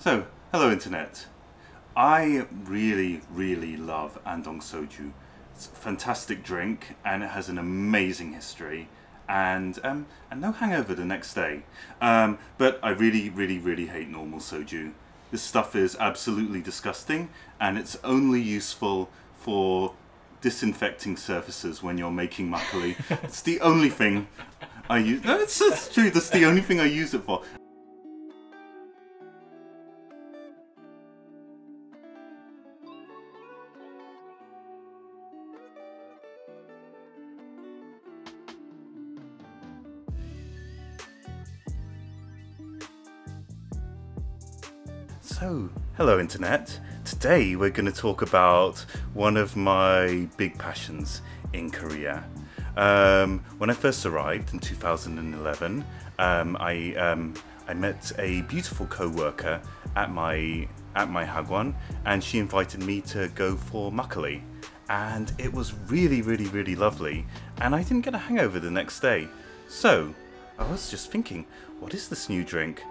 So, hello internet. I really love An동soju. It's a fantastic drink and it has an amazing history and no hangover the next day. But I really hate normal soju. This stuff is absolutely disgusting and it's only useful for disinfecting surfaces when you're making makgeolli. It's the only thing I use. No, it's true, that's the only thing I use it for. So, hello internet. Today we're going to talk about one of my big passions in Korea. When I first arrived in 2011, I met a beautiful co-worker at my hagwon, and she invited me to go for makgeolli, and it was really lovely, and I didn't get a hangover the next day. So I was just thinking, what is this new drink?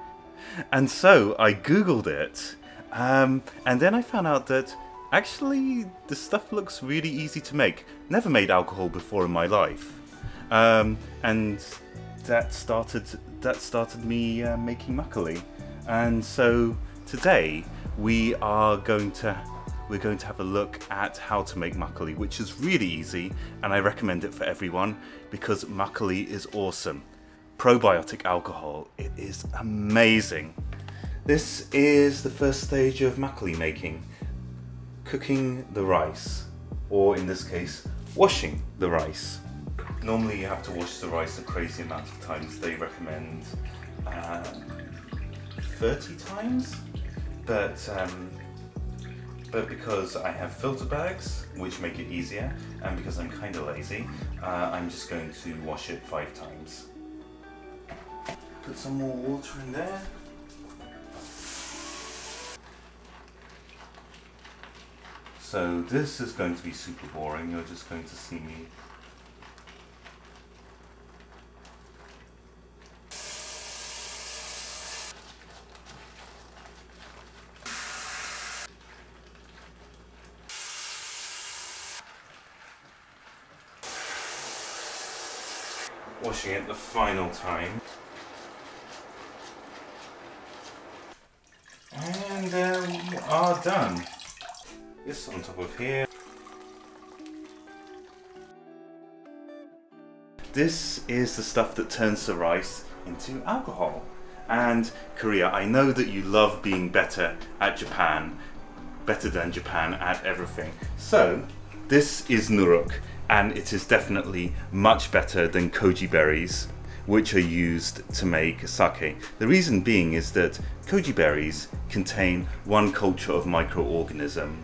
And so I googled it, and then I found out that actually the stuff looks really easy to make. Never made alcohol before in my life, and that started me making makgeolli. And so today we're going to have a look at how to make makgeolli, which is really easy, and I recommend it for everyone because makgeolli is awesome. Probiotic alcohol, it is amazing. This is the first stage of makgeolli making. Cooking the rice, or in this case, washing the rice. Normally you have to wash the rice a crazy amount of times. They recommend 30 times, but because I have filter bags, which make it easier, and because I'm kind of lazy, I'm just going to wash it 5 times. Put some more water in there. So this is going to be super boring, you're just going to see me washing it the final time. And we are done. This on top of here. This is the stuff that turns the rice into alcohol. And Korea, I know that you love being better than Japan at everything. So this is nuruk, and it is definitely much better than koji berries, which are used to make sake. The reason being is that koji berries contain one culture of microorganism,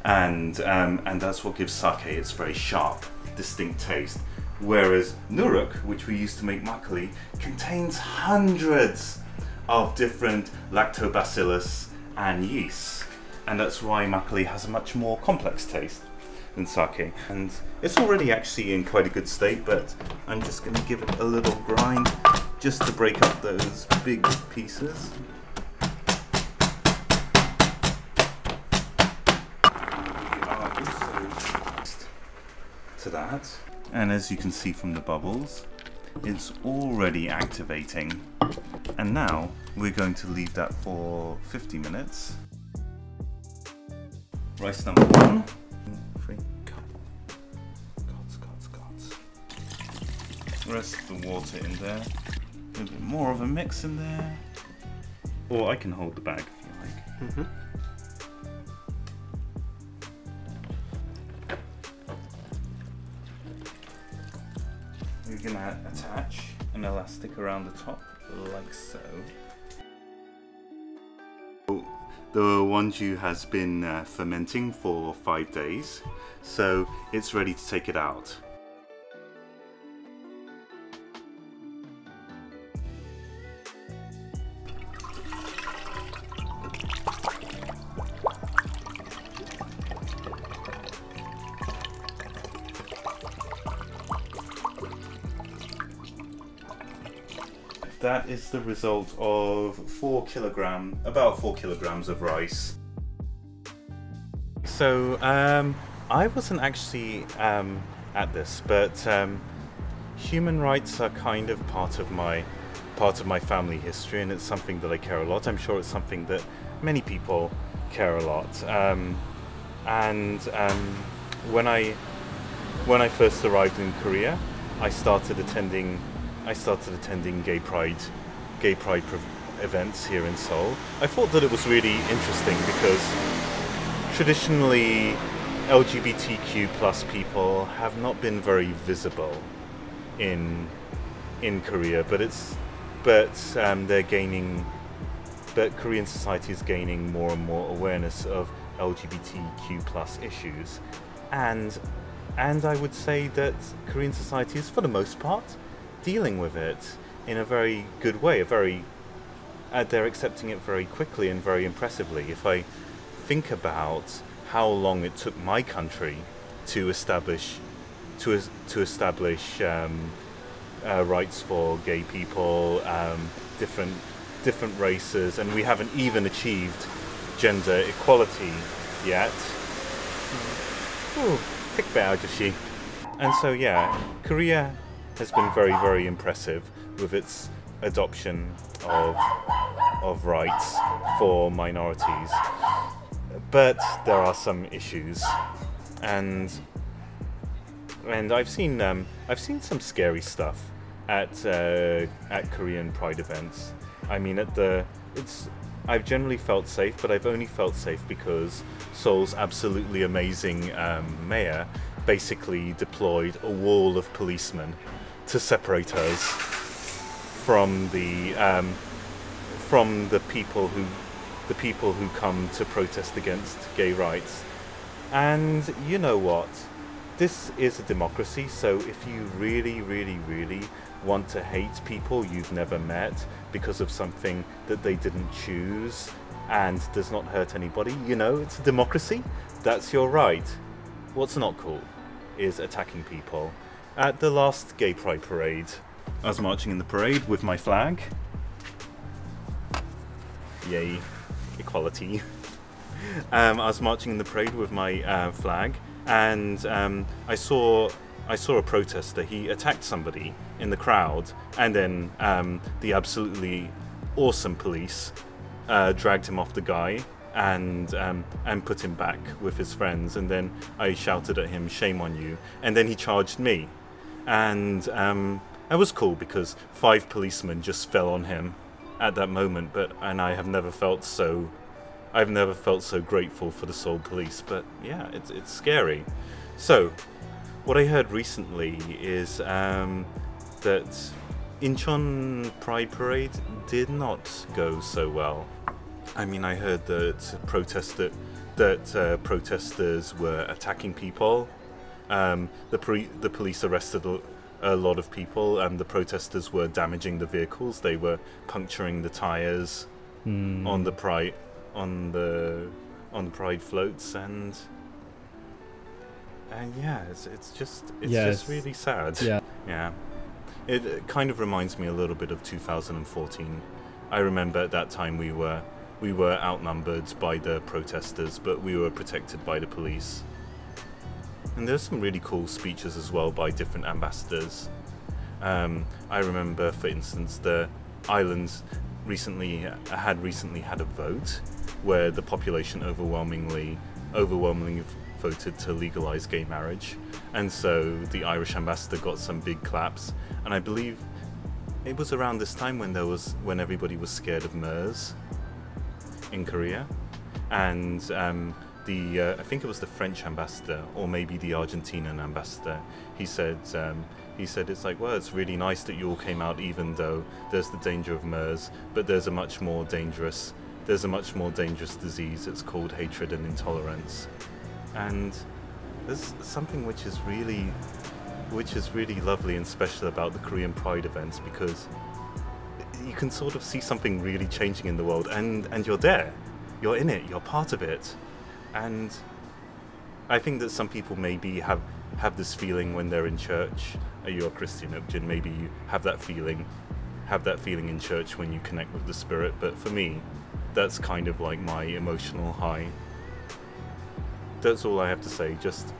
and that's what gives sake its very sharp, distinct taste. Whereas nuruk, which we use to make makgeolli, contains hundreds of different lactobacillus and yeasts, and that's why makgeolli has a much more complex taste than sake. And it's already actually in quite a good state, but I'm just going to give it a little grind just to break up those big pieces. To that, and as you can see from the bubbles, it's already activating, and now we're going to leave that for 50 minutes. Rice number 1. Rest of the water in there, a little bit more of a mix in there, or I can hold the bag if you like. We're going to attach an elastic around the top, like so. The wonju has been fermenting for 5 days, so it's ready to take it out. that is the result of about 4 kilograms of rice. So I wasn't actually at this, but human rights are kind of part of my family history, and it's something that I care a lot. I'm sure it's something that many people care a lot. When I first arrived in Korea, I started attending gay pride events here in Seoul. I thought that it was really interesting because traditionally LGBTQ plus people have not been very visible in Korea, but Korean society is gaining more and more awareness of LGBTQ plus issues, and I would say that Korean society is, for the most part, dealing with it in a very good way. They're accepting it very quickly and very impressively. If I think about how long it took my country to establish rights for gay people, different races, and we haven't even achieved gender equality yet. Ooh, and so yeah, Korea has been very, very impressive with its adoption of rights for minorities, but there are some issues, and I've seen some scary stuff at Korean Pride events. I mean, I've generally felt safe, but I've only felt safe because Seoul's absolutely amazing mayor basically deployed a wall of policemen to separate us from the people who come to protest against gay rights. And you know what? This is a democracy, so if you really, really, really want to hate people you've never met because of something that they didn't choose and does not hurt anybody, you know, it's a democracy. That's your right. What's not cool is attacking people. At the last gay pride parade, I was marching in the parade with my flag. Yay, equality. I was marching in the parade with my flag, and I saw a protester. He attacked somebody in the crowd, and then the absolutely awesome police dragged him off the guy and put him back with his friends. And then I shouted at him, "Shame on you!" And then he charged me, and that was cool because 5 policemen just fell on him at that moment. And I have never felt so. I've never felt so grateful for the Seoul police. But yeah, it's scary. So, what I heard recently is that Incheon Pride Parade did not go so well. I mean, I heard that protesters were attacking people. The police arrested a lot of people, and the protesters were damaging the vehicles. They were puncturing the tires on the pride floats, and yeah, it's just really sad. Yeah. It kind of reminds me a little bit of 2014. I remember at that time we were outnumbered by the protesters, but we were protected by the police. And there's some really cool speeches as well by different ambassadors. I remember, for instance, the islands recently had a vote where the population overwhelmingly voted to legalize gay marriage, and so the Irish ambassador got some big claps. And I believe it was around this time when everybody was scared of MERS in Korea, and I think it was the French ambassador or maybe the Argentinian ambassador. He said it's like, well, it's really nice that you all came out, even though there's the danger of MERS, but there's a much more dangerous disease. It's called hatred and intolerance. And there's something which is really lovely and special about the Korean Pride events, because you can sort of see something really changing in the world, and you're there, you're in it, you're part of it. And I think that some people maybe have this feeling when they're in church. You're a Christian, maybe you have that feeling, have that feeling in church when you connect with the Spirit, but for me, that's kind of like my emotional high. That's all I have to say. Just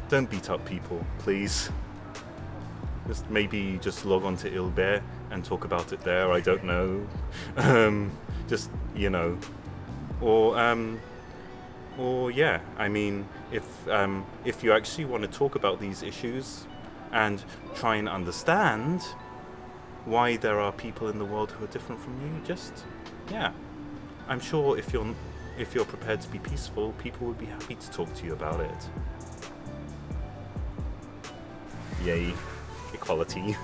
don't beat up people, please. Just maybe just log on to Ilbear and talk about it there. I don't know. Just, you know, or yeah. I mean, if you actually want to talk about these issues and try and understand why there are people in the world who are different from you, just, yeah. I'm sure if you're prepared to be peaceful, people would be happy to talk to you about it. Yay, equality.